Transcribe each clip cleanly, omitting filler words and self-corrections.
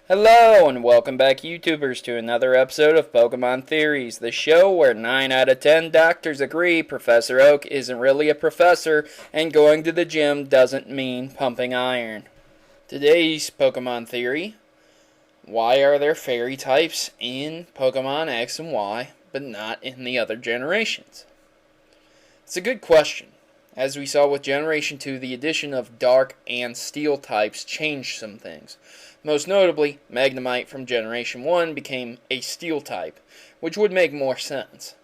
Hello and welcome back YouTubers to another episode of Pokemon Theories, the show where 9 out of 10 doctors agree Professor Oak isn't really a professor and going to the gym doesn't mean pumping iron. Today's Pokemon Theory: why are there fairy types in Pokemon X and Y but not in the other generations? It's a good question. As we saw with Generation 2, the addition of Dark and Steel types changed some things. Most notably, Magnemite from Generation 1 became a Steel type, which would make more sense.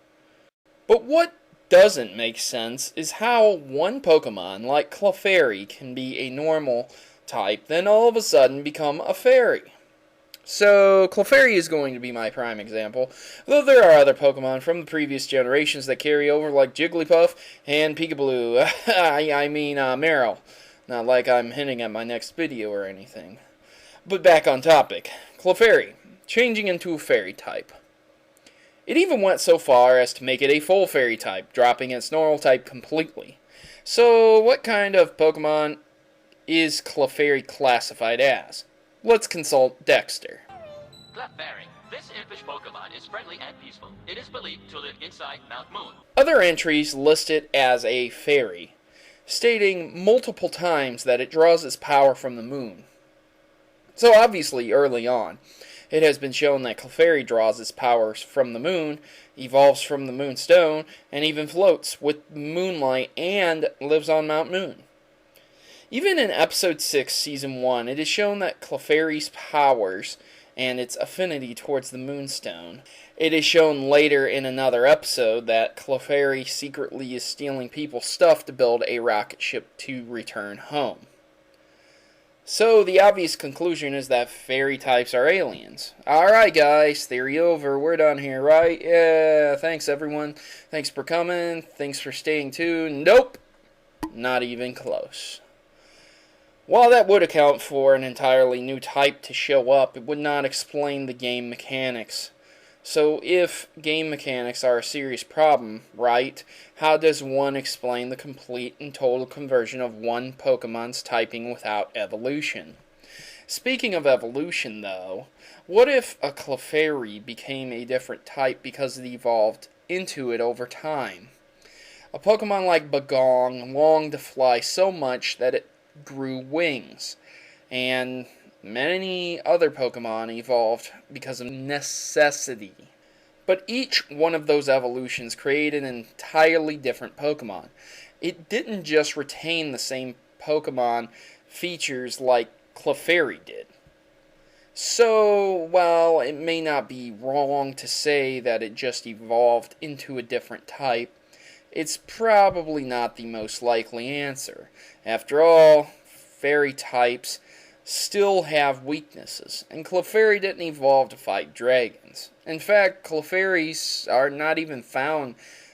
But what doesn't make sense is how one Pokemon like Clefairy can be a normal type, then all of a sudden become a fairy. So, Clefairy is going to be my prime example, though there are other Pokemon from the previous generations that carry over, like Jigglypuff and Peekaboo. I mean, Meryl. Not like I'm hinting at my next video or anything. But back on topic. Clefairy, changing into a fairy type. It even went so far as to make it a full fairy type, dropping its normal type completely. So, what kind of Pokemon is Clefairy classified as? Let's consult Dexter. Clefairy. This impish Pokemon is friendly and peaceful. It is believed to live inside Mount Moon. Other entries list it as a fairy, stating multiple times that it draws its power from the moon. So obviously, early on, it has been shown that Clefairy draws its powers from the moon, evolves from the moonstone, and even floats with moonlight and lives on Mount Moon. Even in Episode 6, Season 1, it is shown that Clefairy's powers and its affinity towards the Moonstone. It is shown later in another episode that Clefairy secretly is stealing people's stuff to build a rocket ship to return home. So the obvious conclusion is that fairy types are aliens. Alright guys, theory over, we're done here, right? Yeah, thanks everyone. Thanks for coming, thanks for staying tuned. Nope, not even close. While that would account for an entirely new type to show up, it would not explain the game mechanics. So if game mechanics are a serious problem, right, how does one explain the complete and total conversion of one Pokemon's typing without evolution? Speaking of evolution, though, what if a Clefairy became a different type because it evolved into it over time? A Pokemon like Bagong longed to fly so much that it grew wings, and many other Pokemon evolved because of necessity. But each one of those evolutions created an entirely different Pokemon. It didn't just retain the same Pokemon features like Clefairy did. So, while it may not be wrong to say that it just evolved into a different type, it's probably not the most likely answer. After all, fairy types still have weaknesses, and Clefairy didn't evolve to fight dragons. In fact, Clefairies are not even found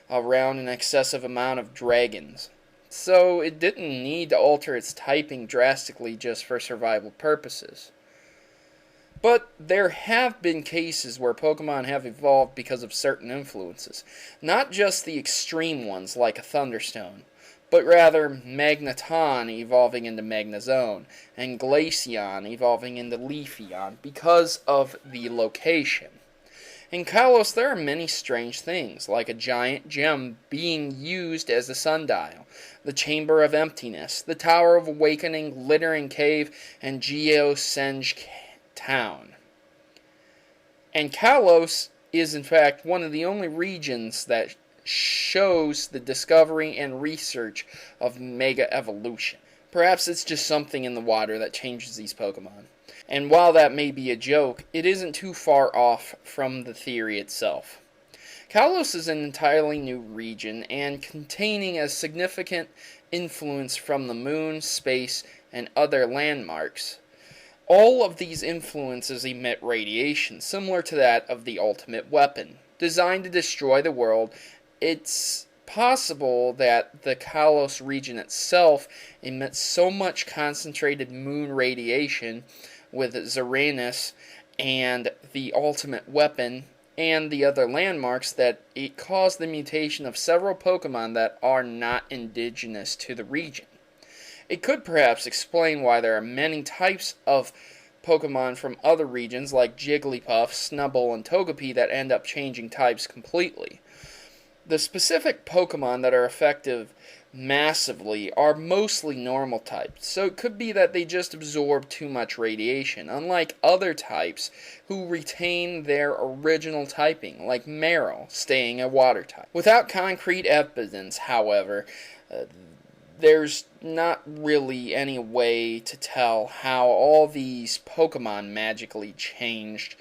around an excessive amount of dragons. So it didn't need to alter its typing drastically just for survival purposes. But there have been cases where Pokemon have evolved because of certain influences. Not just the extreme ones like a Thunderstone, but rather Magneton evolving into Magnezone, and Glaceon evolving into Leafeon because of the location. In Kalos, there are many strange things, like a giant gem being used as a sundial, the Chamber of Emptiness, the Tower of Awakening, Glittering Cave, and Geosenge Town. And Kalos is in fact one of the only regions that shows the discovery and research of Mega Evolution. Perhaps it's just something in the water that changes these Pokemon. And while that may be a joke, it isn't too far off from the theory itself. Kalos is an entirely new region and containing a significant influence from the moon, space, and other landmarks. All of these influences emit radiation, similar to that of the ultimate weapon, designed to destroy the world. It's possible that the Kalos region itself emits so much concentrated moon radiation with Xeranus and the ultimate weapon and the other landmarks that it caused the mutation of several Pokemon that are not indigenous to the region. It could perhaps explain why there are many types of Pokemon from other regions like Jigglypuff, Snubbull, and Togepi that end up changing types completely. The specific Pokemon that are effective massively are mostly normal types, so it could be that they just absorb too much radiation, unlike other types who retain their original typing, like Marill staying a water type. Without concrete evidence, however, there's not really any way to tell how all these Pokemon magically changed.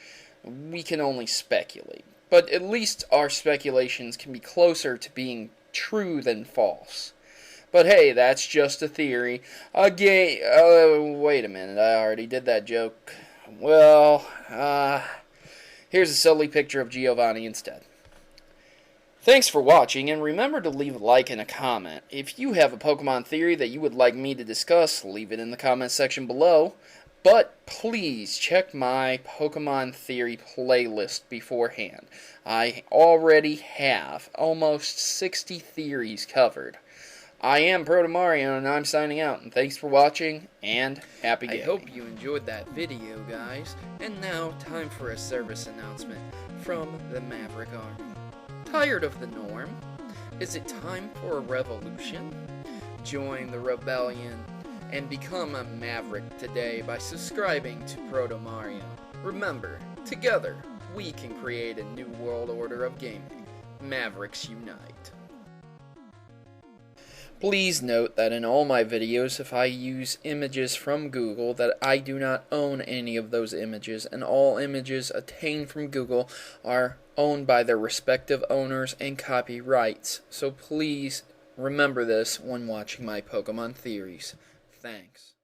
We can only speculate. But at least our speculations can be closer to being true than false. But hey, that's just a theory. Wait a minute, I already did that joke. Well, here's a silly picture of Giovanni instead. Thanks for watching, and remember to leave a like and a comment. If you have a Pokemon theory that you would like me to discuss, leave it in the comment section below. But please check my Pokemon theory playlist beforehand. I already have almost 60 theories covered. I am Protomario, and I'm signing out, and thanks for watching, and happy gaming. I hope you enjoyed that video, guys. And now, time for a service announcement from the Maverick Army. Tired of the norm? Is it time for a revolution? Join the rebellion and become a Maverick today by subscribing to Protomario. Remember, together, we can create a new world order of gaming. Mavericks unite. Please note that in all my videos, if I use images from Google, that I do not own any of those images, and all images obtained from Google are owned by their respective owners and copyrights. So please remember this when watching my Pokemon theories. Thanks.